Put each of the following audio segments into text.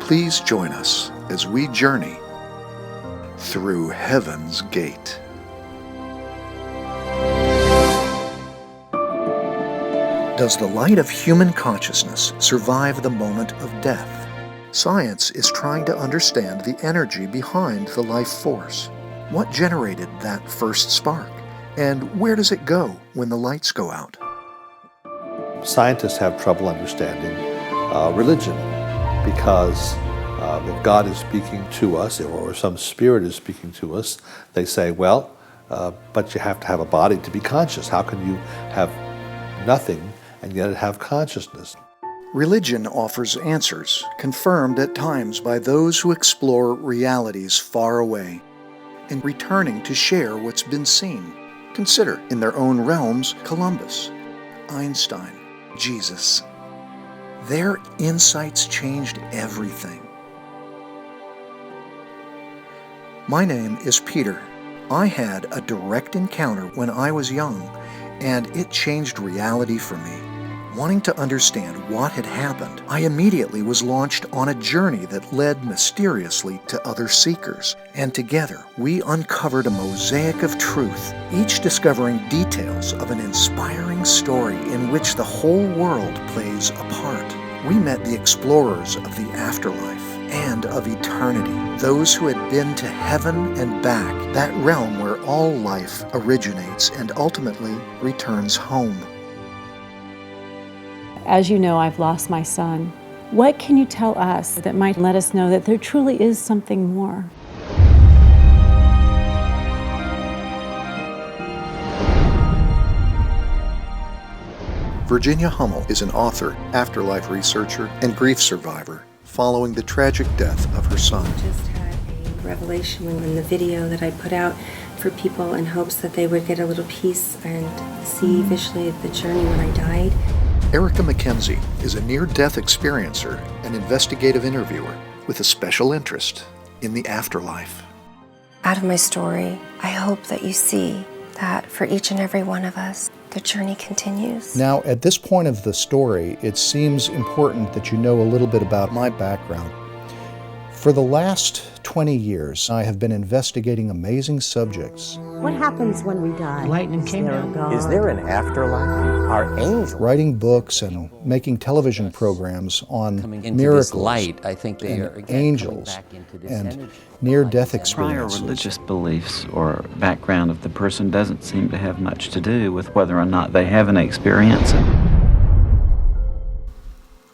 Please join us as we journey through Heaven's Gate. Does the light of human consciousness survive the moment of death? Science is trying to understand the energy behind the life force. What generated that first spark? And where does it go when the lights go out? Scientists have trouble understanding religion because if God is speaking to us or some spirit is speaking to us, they say, well, but you have to have a body to be conscious. How can you have nothing and yet have consciousness? Religion offers answers, confirmed at times by those who explore realities far away, and returning to share what's been seen. Consider, in their own realms, Columbus, Einstein, Jesus. Their insights changed everything. My name is Peter. I had a direct encounter when I was young, and it changed reality for me. Wanting to understand what had happened, I immediately was launched on a journey that led mysteriously to other seekers, and together we uncovered a mosaic of truth, each discovering details of an inspiring story in which the whole world plays a part. We met the explorers of the afterlife and of eternity, those who had been to heaven and back, that realm where all life originates and ultimately returns home. As you know, I've lost my son. What can you tell us that might let us know that there truly is something more? Virginia Hummel is an author, afterlife researcher, and grief survivor following the tragic death of her son. I just had a revelation in the video that I put out for people in hopes that they would get a little peace and see visually the journey when I died. Erica McKenzie is a near-death experiencer and investigative interviewer with a special interest in the afterlife. Out of my story, I hope that you see that for each and every one of us, the journey continues. Now, at this point of the story, it seems important that you know a little bit about my background. For the last 20 years, I have been investigating amazing subjects. What happens when we die? Lightning came down. Is there an afterlife? Are angels? Writing books and making television programs on miracles, light, I think they are and angels, and energy. near-death Prior experiences. religious beliefs or background of the person doesn't seem to have much to do with whether or not they have an experience.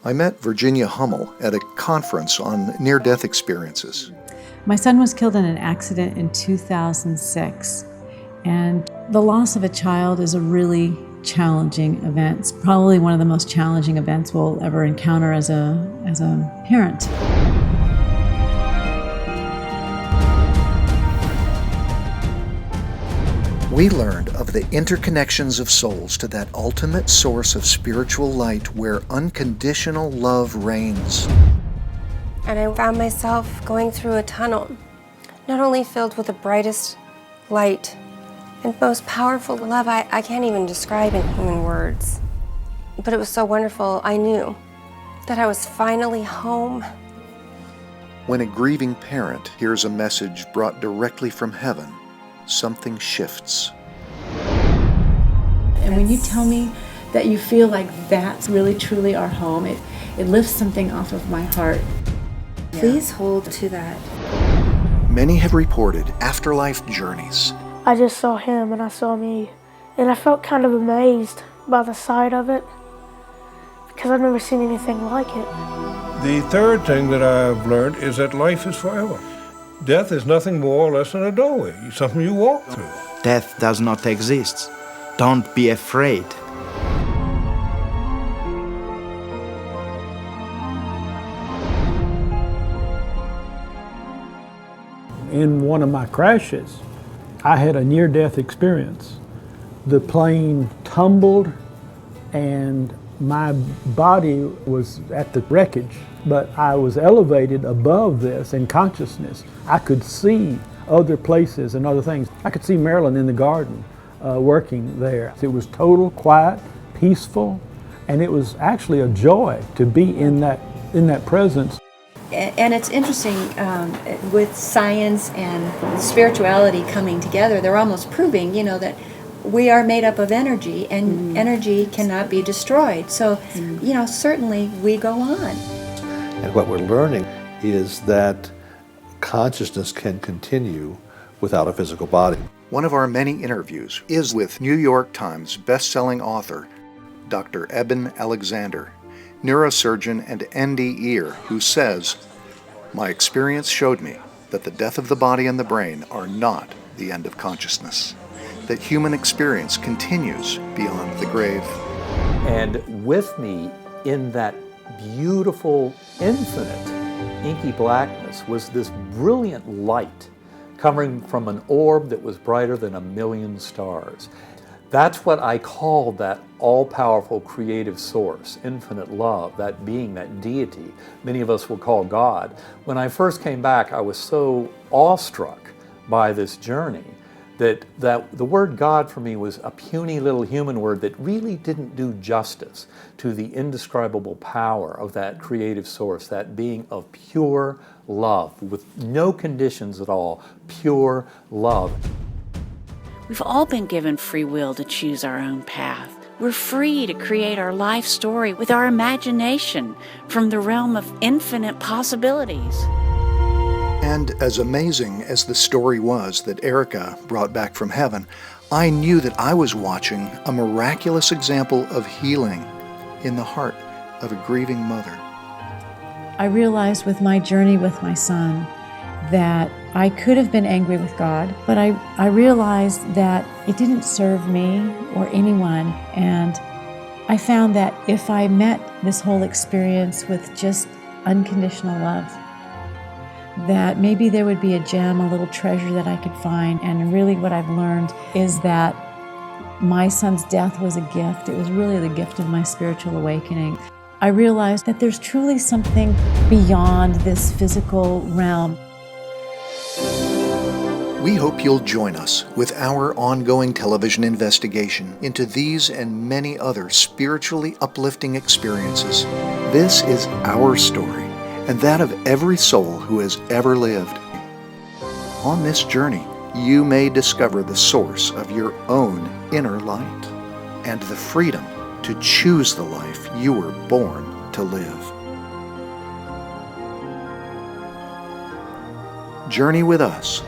I met Virginia Hummel at a conference on near-death experiences. My son was killed in an accident in 2006, and the loss of a child is a really challenging event. It's probably one of the most challenging events we'll ever encounter as a parent. We learned of the interconnections of souls to that ultimate source of spiritual light where unconditional love reigns. And I found myself going through a tunnel, not only filled with the brightest light and most powerful love I can't even describe in human words. But it was so wonderful. I knew that I was finally home. When a grieving parent hears a message brought directly from heaven, something shifts. And when you tell me that you feel like that's really truly our home, it lifts something off of my heart. Please hold to that. Many have reported afterlife journeys. I just saw him and I saw me, and I felt kind of amazed by the sight of it because I've never seen anything like it. The third thing that I've learned is that life is forever. Death is nothing more or less than a doorway, something you walk through. Death does not exist. Don't be afraid. In one of my crashes, I had a near-death experience. The plane tumbled and my body was at the wreckage, but I was elevated above this in consciousness. I could see other places and other things. I could see Marilyn in the garden working there. It was total quiet, peaceful, and it was actually a joy to be in that presence. And it's interesting, with science and spirituality coming together, they're almost proving, that we are made up of energy, and energy cannot be destroyed. So, certainly we go on. And what we're learning is that consciousness can continue without a physical body. One of our many interviews is with New York Times best-selling author Dr. Eben Alexander, neurosurgeon and ND ear, who says, "My experience showed me that the death of the body and the brain are not the end of consciousness, that human experience continues beyond the grave." And with me in that beautiful, infinite, inky blackness was this brilliant light coming from an orb that was brighter than 1,000,000 stars. That's what I call that all-powerful creative source, infinite love, that being, that deity, many of us will call God. When I first came back, I was so awestruck by this journey that the word God for me was a puny little human word that really didn't do justice to the indescribable power of that creative source, that being of pure love, with no conditions at all, pure love. We've all been given free will to choose our own path. We're free to create our life story with our imagination from the realm of infinite possibilities. And as amazing as the story was that Erica brought back from heaven, I knew that I was watching a miraculous example of healing in the heart of a grieving mother. I realized with my journey with my son that I could have been angry with God, but I realized that it didn't serve me or anyone. And I found that if I met this whole experience with just unconditional love, that maybe there would be a gem, a little treasure that I could find. And really what I've learned is that my son's death was a gift. It was really the gift of my spiritual awakening. I realized that there's truly something beyond this physical realm. We hope you'll join us with our ongoing television investigation into these and many other spiritually uplifting experiences. This is our story, and that of every soul who has ever lived. On this journey, you may discover the source of your own inner light and the freedom to choose the life you were born to live. Journey with us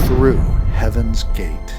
through Heaven's Gate.